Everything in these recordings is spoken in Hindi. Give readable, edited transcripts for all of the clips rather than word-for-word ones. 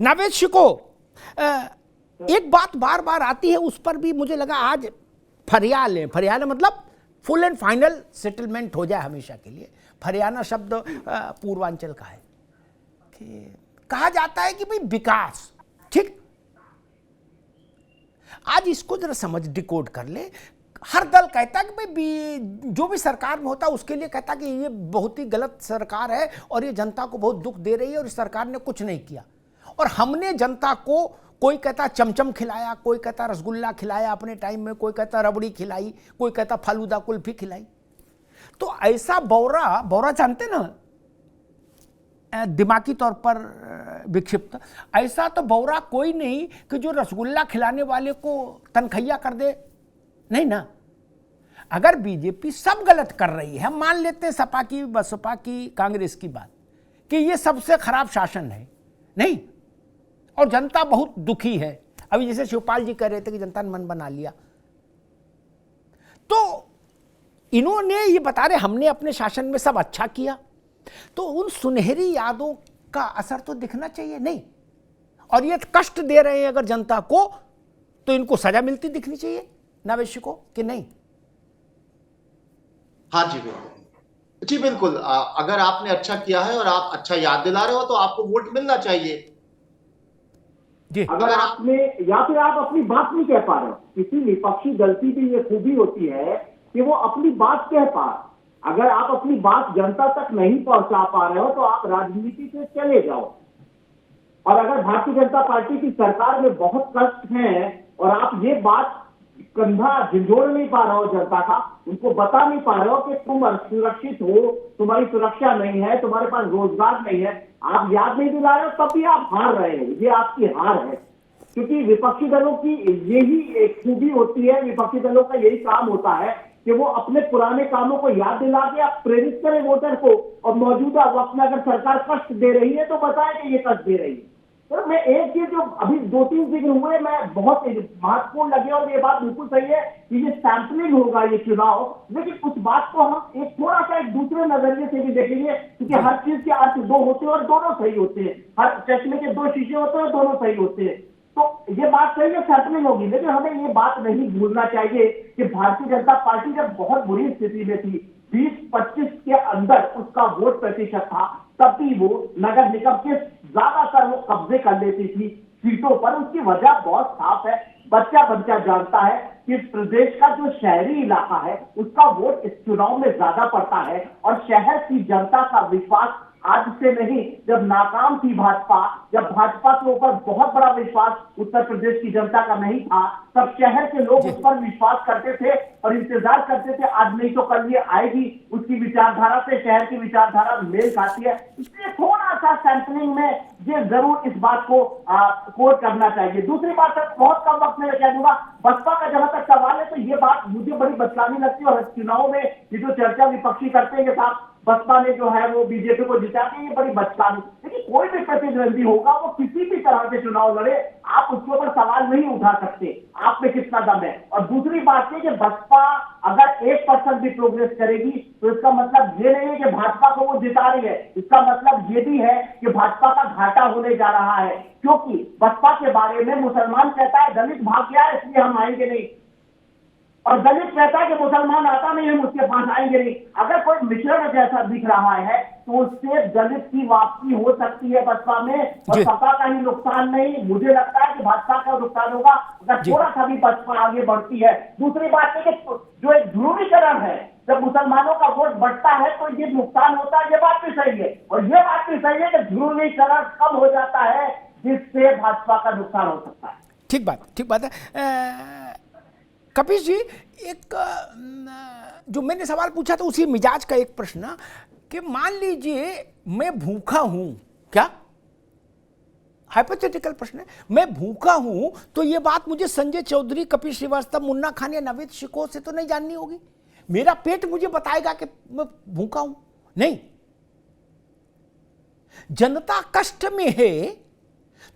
नावेद शिको, एक बात बार बार आती है, उस पर भी मुझे लगा आज फरियाल है। फरियाल मतलब फुल एंड फाइनल सेटलमेंट हो जाए हमेशा के लिए। फरियाना शब्द पूर्वांचल का है कि कहा जाता है कि भाई विकास, ठीक। आज इसको जरा समझ डिकोड कर ले। हर दल कहता है कि भाई जो भी सरकार में होता है उसके लिए कहता है कि ये बहुत ही गलत सरकार है और ये जनता को बहुत दुख दे रही है और इस सरकार ने कुछ नहीं किया। और हमने जनता को, कोई कहता चमचम खिलाया, कोई कहता रसगुल्ला खिलाया अपने टाइम में, कोई कहता रबड़ी खिलाई, कोई कहता फालूदा कुल्फी खिलाई। तो ऐसा बौरा, बौरा जानते ना, दिमागी तौर पर विक्षिप्त, ऐसा तो बौरा कोई नहीं कि जो रसगुल्ला खिलाने वाले को तनखैया कर दे, नहीं ना। अगर बीजेपी सब गलत कर रही है, हम मान लेते हैं सपा की, बसपा की, कांग्रेस की बात कि ये सबसे खराब शासन है, नहीं, और जनता बहुत दुखी है। अभी जैसे शिवपाल जी कह रहे थे कि जनता ने मन बना लिया, तो इन्होंने ये बता रहे हमने अपने शासन में सब अच्छा किया, तो उन सुनहरी यादों का असर तो दिखना चाहिए, नहीं। और ये कष्ट दे रहे हैं अगर जनता को, तो इनको सजा मिलती दिखनी चाहिए नावेशी को, कि नहीं? हाँ जी बिल्कुल, जी बिल्कुल। अगर आपने अच्छा किया है और आप अच्छा याद दिला रहे हो तो आपको वोट मिलना चाहिए जी। अगर आपने, या फिर आप अपनी बात नहीं कह पा रहे हो, किसी विपक्षी दल की भी ये खूबी होती है कि वो अपनी बात कह पा रहे। अगर आप अपनी बात जनता तक नहीं पहुंचा पा रहे हो तो आप राजनीति से चले जाओ। और अगर भारतीय जनता पार्टी की सरकार में बहुत कष्ट है और आप ये बात कंधा झिझोड़ नहीं पा रहे हो जनता का, उनको बता नहीं पा रहे हो कि तुम सुरक्षित हो, तुम्हारी सुरक्षा नहीं है, तुम्हारे पास रोजगार नहीं है, आप याद नहीं दिला रहे हो, तब भी आप हार रहे हो। ये आपकी हार है, क्योंकि विपक्षी दलों की यही एक खूबी होती है, विपक्षी दलों का यही काम होता है कि वो अपने पुराने कामों को याद दिला के आप प्रेरित करें वोटर को, और मौजूदा वक्त में अगर सरकार कष्ट दे रही है तो बताएं कि ये कष्ट दे रही है। तो मैं एक चीज जो अभी 2-3 जिक्र हुए, मैं बहुत महत्वपूर्ण लगे और ये बात बिल्कुल सही है कि ये सैंपलिंग होगा ये चुनाव, लेकिन उस बात को हम एक थोड़ा सा एक दूसरे नजरिए से भी देखेंगे, क्योंकि हर चीज के अर्थ दो होते हैं और दोनों सही होते हैं। हर चश्मे के 2 शीशे होते हैं और दोनों सही होते हैं। तो ये बात सही है, सैंपलिंग होगी, लेकिन हमें ये बात नहीं भूलना चाहिए कि भारतीय जनता पार्टी जब बहुत बुरी स्थिति में थी, 20-25 के अंदर उसका वोट प्रतिशत था, तब भी वो नगर निगम के ज्यादातर वो कब्जे कर लेती थी सीटों पर। उसकी वजह बहुत साफ है, बच्चा बच्चा जानता है कि प्रदेश का जो शहरी इलाका है उसका वोट इस चुनाव में ज्यादा पड़ता है, और शहर की जनता का विश्वास आज से नहीं, जब नाकाम थी भाजपा, जब भाजपा के ऊपर बहुत बड़ा विश्वास उत्तर प्रदेश की जनता का नहीं था, तब शहर के लोग उस पर विश्वास करते थे और इंतजार करते थे आज नहीं तो कल ये आएगी। उसकी विचारधारा से शहर की विचारधारा मेल खाती है, इसलिए थोड़ा सा सैंपलिंग में ये जरूर इस बात को कोट करना चाहिए। दूसरी बात है, बहुत कम वक्त में कह दूंगा, बसपा का जहां तक सवाल है तो ये बात मुझे बड़ी बचकानी लगती है, और चुनाव में ये जो चर्चा विपक्षी करते हैं कि साहब बसपा ने जो है वो बीजेपी को जिता के, ये बड़ी बचकानी। लेकिन कोई भी प्रतिद्वंदी होगा वो किसी भी तरह से चुनाव लड़े, आप उसके ऊपर सवाल नहीं उठा सकते आप में कितना दम है। और दूसरी बात है कि बसपा अगर 1% भी प्रोग्रेस करेगी तो इसका मतलब ये नहीं है कि भाजपा को वो जिता रही है, इसका मतलब ये भी है कि भाजपा का घाटा होने जा रहा है, क्योंकि बसपा के बारे में मुसलमान कहता है दलित भाग गया है इसलिए हम आएंगे नहीं, और दलित कहता है कि मुसलमान आता नहीं हम उसके पास आएंगे नहीं। अगर कोई मिश्रण जैसा दिख रहा है तो उससे दलित की वापसी हो सकती है बसपा में, और सपा का ही नुकसान नहीं, मुझे लगता है कि भाजपा का नुकसान होगा अगर थोड़ा सा भी बसपा आगे बढ़ती है। दूसरी बात है कि जो एक ध्रुवीकरण है, जब मुसलमानों का वोट बढ़ता है तो ये नुकसान होता है, ये बात भी सही है, और ये बात भी सही है कि ध्रुवीकरण कम हो जाता है जिससे भाजपा का नुकसान हो सकता है। ठीक बात है। कपिश जी, एक जो मैंने सवाल पूछा था उसी मिजाज का एक प्रश्न, कि मान लीजिए मैं भूखा हूं, क्या हाइपोथेटिकल प्रश्न है, मैं भूखा हूं तो ये बात मुझे संजय चौधरी, कपिल श्रीवास्तव, मुन्ना खान या नावेद शिको से तो नहीं जाननी होगी। मेरा पेट मुझे बताएगा कि मैं भूखा हूं, नहीं। जनता कष्ट में है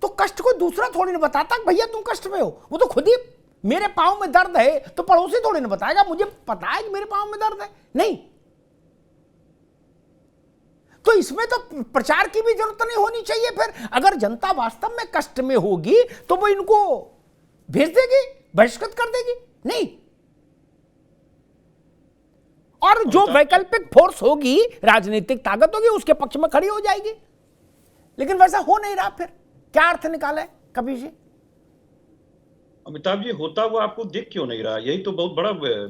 तो कष्ट को दूसरा थोड़ी ना बताता भैया तुम कष्ट में हो, वो तो खुद ही, मेरे पांव में दर्द है तो पड़ोसी थोड़ी ना बताएगा, मुझे पता है कि मेरे पांव में दर्द है, नहीं। तो तो इसमें तो प्रचार की भी जरूरत नहीं होनी चाहिए। फिर अगर जनता वास्तव में कष्ट में होगी तो वो इनको भेज देगी, बहिष्कृत कर देगी? नहीं। और जो वैकल्पिक फोर्स होगी, राजनीतिक ताकत होगी, उसके पक्ष में खड़ी हो जाएगी। लेकिन वैसा हो नहीं रहा। फिर क्या अर्थ निकाला है कभी जी? अमिताभ जी, होता हुआ आपको दिख क्यों नहीं रहा? यही तो बहुत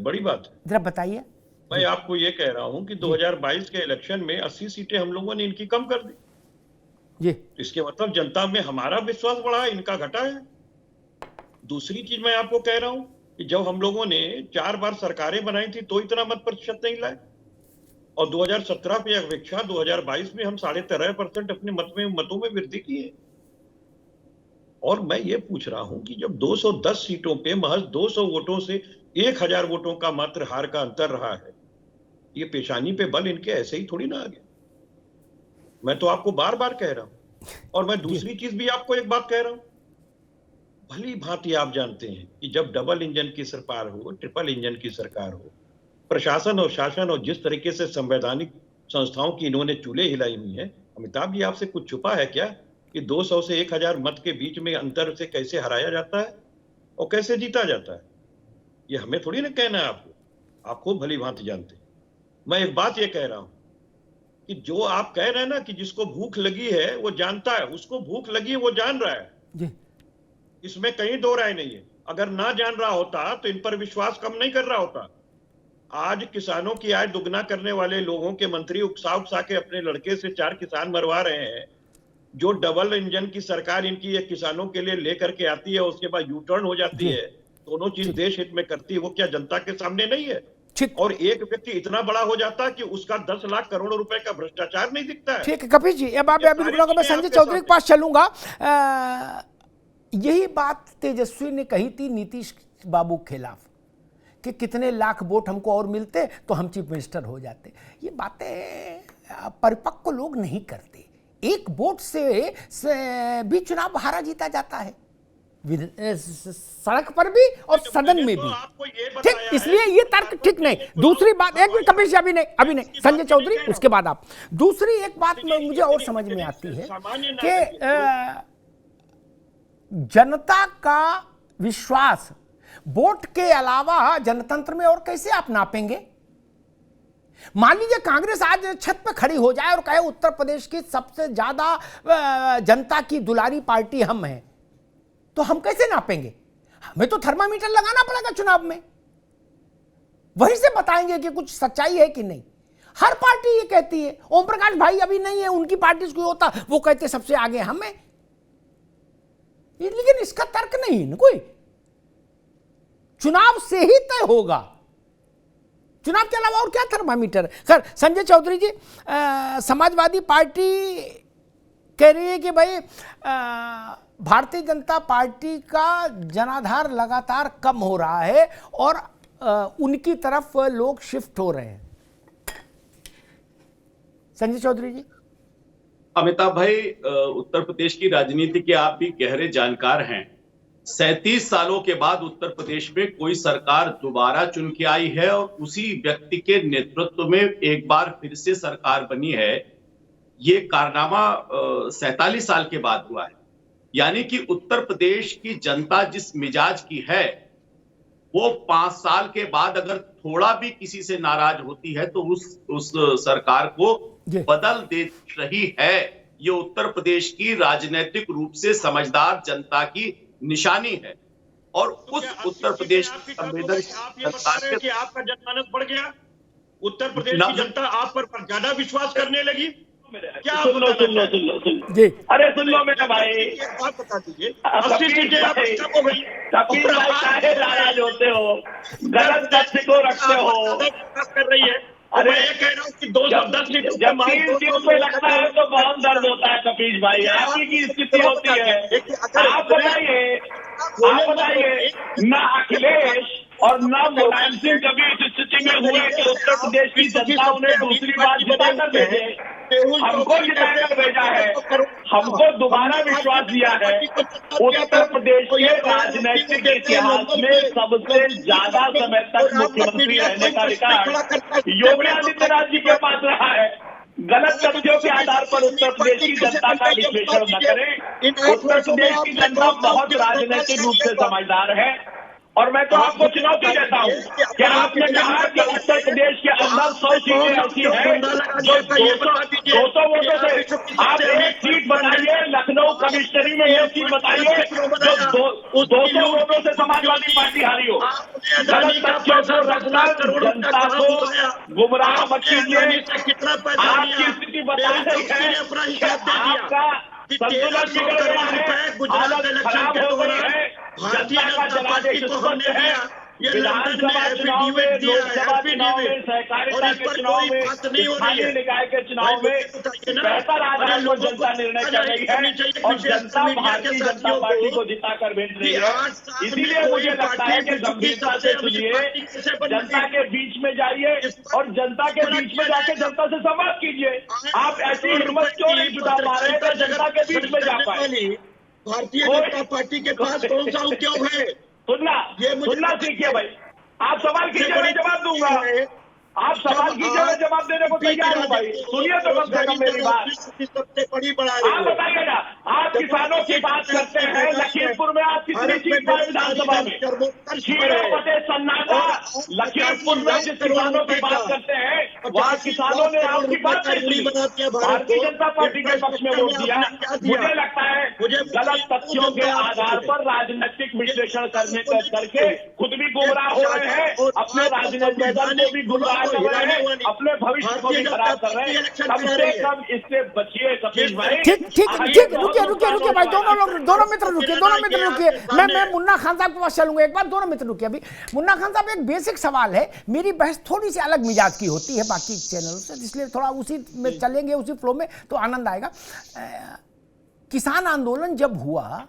बड़ी बात है। जरा बताइए। मैं आपको ये कह रहा हूं कि 2022 के इलेक्शन में 80 सीटें हम लोगों ने इनकी कम कर दी जी। इसके मतलब जनता में हमारा विश्वास बढ़ा है, इनका घटा है। दूसरी चीज मैं आपको कह रहा हूं कि जब हम लोगों ने 4 बार सरकारें बनाई थी तो इतना मत प्रतिशत नहीं लाए, और 2017 की अपेक्षा 2022 में हम 13.5% अपने मतों में वृद्धि की है। और मैं ये पूछ रहा हूं कि जब 210 सीटों पे महज 200 वोटों से 1000 वोटों का मात्र हार का अंतर रहा है, ये पेशानी पे बल इनके ऐसे ही थोड़ी ना आ गया। मैं तो आपको बार बार कह रहा हूं। और मैं दूसरी चीज भी आपको एक बात कह रहा हूं, भली भांति आप जानते हैं कि जब डबल इंजन की सरकार हो, ट्रिपल इंजन की सरकार हो, प्रशासन और शासन और जिस तरीके से संवैधानिक संस्थाओं की इन्होंने चूल्हे हिलाई हुई है, अमिताभ जी आपसे कुछ छुपा है क्या कि 200 से 1000 मत के बीच में अंतर से कैसे हराया जाता है और कैसे जीता जाता है? ये हमें थोड़ी ना कहना है आपको भली भांति जानते हैं। मैं एक बात ये कह रहा हूं कि जो आप कह रहे हैं ना कि जिसको भूख लगी है वो जानता है, उसको भूख लगी है वो जान रहा है जी। इसमें कहीं दो राय नहीं है। अगर ना जान रहा होता तो इन पर विश्वास कम नहीं कर रहा होता। आज किसानों की आय दुगना करने वाले लोगों के मंत्री उकसा के अपने लड़के से 4 किसान मरवा रहे हैं। जो डबल इंजन की सरकार इनकी एक किसानों के लिए लेकर के आती है, उसके बाद यू टर्न हो जाती है, दोनों चीज देश हित में करती है, वो क्या जनता के सामने नहीं है? और एक व्यक्ति इतना बड़ा हो जाता है कि उसका 10 लाख करोड़ रुपए का भ्रष्टाचार नहीं दिखता है। ठीक है कपिल जी, अब आप अभी रुक, मैं संजय चौधरी के पास चलूंगा। यही बात तेजस्वी ने कही थी नीतीश बाबू के खिलाफ कि कितने लाख वोट हमको और मिलते तो हम चीफ मिनिस्टर हो जाते। ये बातें परिपक्व लोग नहीं करते। एक वोट से भी चुनाव हारा जीता जाता है, सड़क पर भी और सदन में भी। ठीक, इसलिए ये तर्क ठीक नहीं। दूसरी बात, एक मिनट कपिल जी, अभी नहीं संजय चौधरी, उसके बाद आप। दूसरी एक बात मुझे और समझ में आती है कि जनता का विश्वास वोट के अलावा जनतंत्र में और कैसे आप नापेंगे? मान लीजिए कांग्रेस आज छत पे खड़ी हो जाए और कहे उत्तर प्रदेश की सबसे ज्यादा जनता की दुलारी पार्टी हम हैं, तो हम कैसे नापेंगे? हमें तो थर्मामीटर लगाना पड़ेगा चुनाव में, वहीं से बताएंगे कि कुछ सच्चाई है कि नहीं। हर पार्टी ये कहती है। ओम प्रकाश भाई अभी नहीं है, उनकी पार्टी से कोई होता वो कहते सबसे आगे हम हैं। लेकिन इसका तर्क नहीं है कोई। चुनाव से ही तय होगा, चुनाव के अलावा और क्या थर्मामीटर। खैर संजय चौधरी जी, समाजवादी पार्टी कह रही है कि भाई भारतीय जनता पार्टी का जनाधार लगातार कम हो रहा है और उनकी तरफ लोग शिफ्ट हो रहे हैं। संजय चौधरी जी। अमिताभ भाई, उत्तर प्रदेश की राजनीति के आप भी गहरे जानकार हैं। 37 सालों के बाद उत्तर प्रदेश में कोई सरकार दोबारा चुन के आई है और उसी व्यक्ति के नेतृत्व में एक बार फिर से सरकार बनी है। ये कारनामा 47 साल के बाद हुआ है। यानी कि उत्तर प्रदेश की जनता जिस मिजाज की है, वो 5 साल के बाद अगर थोड़ा भी किसी से नाराज होती है तो उस सरकार को बदल दे रही है। ये उत्तर प्रदेश की राजनीतिक रूप से समझदार जनता की निशानी है। और उस उत्तर प्रदेश की संवेदनशील कि आपका जनमानस बढ़ गया, उत्तर प्रदेश की जनता आप पर ज्यादा विश्वास करने लगी। क्या सुन लो जी। अरे सुन लो मेरा भाई, बात बता दीजिए। 80 सीटें आप हो गई, नाराज होते हो, गलत तथ्य को रखते हो, कर रही है। अरे ये कह रहा हूँ कि 210 सीटों जब 3 सीटों पे लगता है तो बहुत दर्द होता है कपीश भाई। आपकी की स्थिति होती है। आप बताइए ना अखिलेश और ना मुलायम सिंह कभी इस स्थिति में हुए कि उत्तर प्रदेश की जनता उन्हें दूसरी बार जिताकर भेजे। हमको जिताकर भेजा है, हमको दोबारा विश्वास दिया है। उत्तर प्रदेश के राजनीतिक इतिहास में सबसे ज्यादा समय तक मुख्यमंत्री रहने का रिकॉर्ड योगी आदित्यनाथ जी के पास रहा है। गलत तथ्यों के आधार पर उत्तर प्रदेश की जनता का विश्लेषण न करें। उत्तर प्रदेश की जनता बहुत राजनीतिक रूप से समझदार है और मैं तो आपको चुनौती देता हूँ कि आपने कहा कि उत्तर प्रदेश के अंदर 100 सीटें ऐसी हैं जो 200 वोटों से आप एक सीट बताइए, लखनऊ कमिश्नरी में एक सीट बताइए जो 200 वोटों से समाजवादी पार्टी हारी हो। गलत तथ्यों को रखना, जनता को गुमराह मत कीजिए। आपकी स्थिति बता रही है आपका संतुलन बिगड़ गया है, हालत खराब हो गई है। भारतीय जनता पार्टी को हमने दिया, ये लंदन में एफिडेविट दिया, एफिडेविट, और इस पर कोई बात नहीं हो रही है। निकाय के चुनाव में बेहतर आधार पर जनता निर्णय कर रही है और जनता भारतीय जनता पार्टी को जिताकर भेज रही है। इसीलिए मुझे लगता है कि गंभीरता से सुनिए, जनता के बीच में जाइए और जनता के बीच में जाके जनता से संवाद कीजिए। आप ऐसी हिम्मत क्यों नहीं जुटा पा रहे हैं जनता के बीच में जा पाए? भारतीय जनता पार्टी के पास कौन सा उद्योग है? सुनना सीखिए भाई। आप सवाल कीजिए, मैं जवाब दूंगा। आप सवाल कीजिए, मैं जवाब देने को तैयार हूँ भाई। सुनिए तो कम से कम मेरी बात। सबसे बड़ी बढ़ा आप बताइएगा, आप किसानों की बात करते हैं, लखीमपुर में आप कितनी सीट पाए विधानसभा में? शीरोपते सन्नाटा। लखीमपुर में जिस किसानों की बात करते हैं वहाँ किसानों ने आपकी बात नहीं सुनी, भारतीय जनता पार्टी के पक्ष में वोट दिया। मुझे लगता है गलत तथ्यों के आधार पर राजनीतिक विश्लेषण करके खुद भी गुमराह हो रहे हैं, अपने राजनीतिक दल को भी गुमराह कर रहे हैं, अपने भविष्य को भी खराब कर रहे हैं। कम से कम इससे बचिए सतीश भाई। ठीक, रुकिए भाई, दोनों मित्र रुकिए। मैं मुन्ना खान साहब के पास चलूंगा एक बार। दोनों मित्र रुकिए। अभी मुन्ना खान साहब, एक बेसिक सवाल है, मेरी बहस थोड़ी सी अलग मिजाज की होती है बाकी चैनलों से, इसलिए थोड़ा उसी में चलेंगे, उसी फ्लो में तो आनंद आएगा। किसान आंदोलन जब हुआ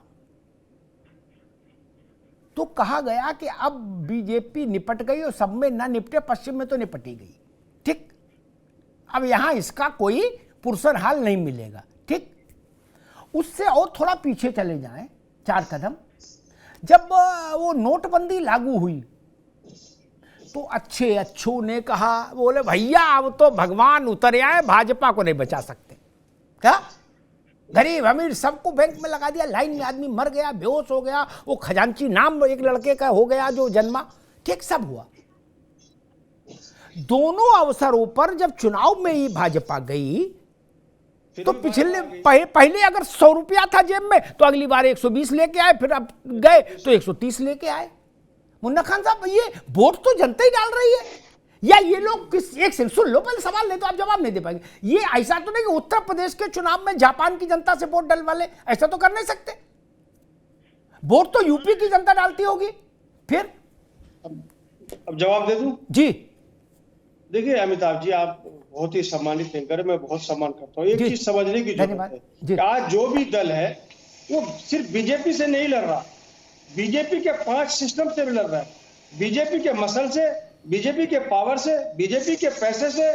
तो कहा गया कि अब बीजेपी निपट गई और सब में ना निपटे, पश्चिम में तो निपटी गई। ठीक, अब यहां इसका कोई पुरसर हाल नहीं मिलेगा। ठीक, उससे और थोड़ा पीछे चले जाएं 4 कदम। जब वो नोटबंदी लागू हुई तो अच्छों ने कहा, बोले भैया अब तो भगवान उतर आए, भाजपा को नहीं बचा सकते। क्या गरीब अमीर सबको बैंक में लगा दिया, लाइन में आदमी मर गया, बेहोश हो गया, वो खजांची नाम एक लड़के का हो गया जो जन्मा। ठीक, सब हुआ। दोनों अवसरों पर जब चुनाव में ही भाजपा गई तो पहले अगर 100 रुपया था जेब में तो अगली बार 120 लेके आए, फिर अब गए तो 130 लेके आए। मुन्ना खान साहब, ये वोट तो जनता ही डाल रही है या ये लोग किस एक से सुन लो, पहले सवाल नहीं तो आप जवाब नहीं दे पाएंगे। ये ऐसा तो नहीं कि उत्तर प्रदेश के चुनाव में जापान की जनता से वोट डलवा ले, ऐसा तो कर नहीं सकते। वोट तो यूपी की जनता डालती होगी। फिर अब जवाब दे दूं? जी देखिए अमिताभ जी, आप बहुत ही सम्मानित एंकर है, मैं बहुत सम्मान करता हूँ। एक चीज समझने की जरूरत है कि आज जो भी दल है वो सिर्फ बीजेपी से नहीं लड़ रहा, बीजेपी के 5 सिस्टम से भी लड़ रहा है। बीजेपी के मसल से, बीजेपी के पावर से, बीजेपी के पैसे से,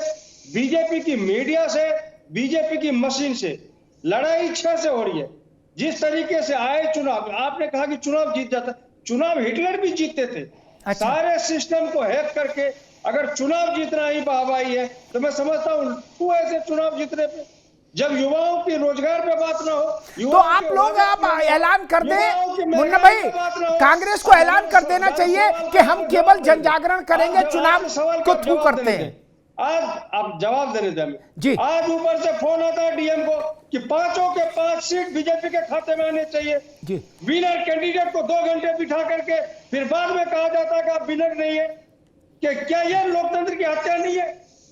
बीजेपी की मीडिया से, बीजेपी की मशीन से लड़ाई इच्छा से हो रही है। जिस तरीके से आए चुनाव, आपने कहा कि चुनाव जीत जाता, चुनाव हिटलर भी जीतते थे। सारे सिस्टम को हैक करके अगर चुनाव जीतना ही वाहवाही है तो मैं समझता हूँ तू ऐसे चुनाव जीतने पे, जब युवाओं के रोजगार पे बात ना हो तो आप लोग आप ऐलान कर दें मुन्ना भाई, कांग्रेस को ऐलान कर देना चाहिए कि हम केवल जन जागरण करेंगे, चुनाव को थू करते हैं। आज आप जवाब देने दें जी। आज ऊपर से फोन आता है डीएम को कि 5 के 5 सीट बीजेपी के खाते में आने चाहिए जी। विनर कैंडिडेट को 2 घंटे बिठा करके फिर बाद में कहा जाता है कि आप विनर नहीं है। क्या यह लोकतंत्र की हत्या नहीं है?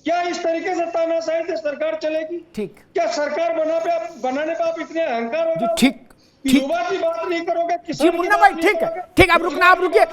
क्या इस तरीके से तानाशाही से सरकार चलेगी? ठीक, क्या सरकार बनाने पे आप इतने अहंकार हो? ठीक, युवा की बात नहीं करोगे, जी मुन्ना भाई, ठीक है, ठीक, अब रुकना, आप रुकिए।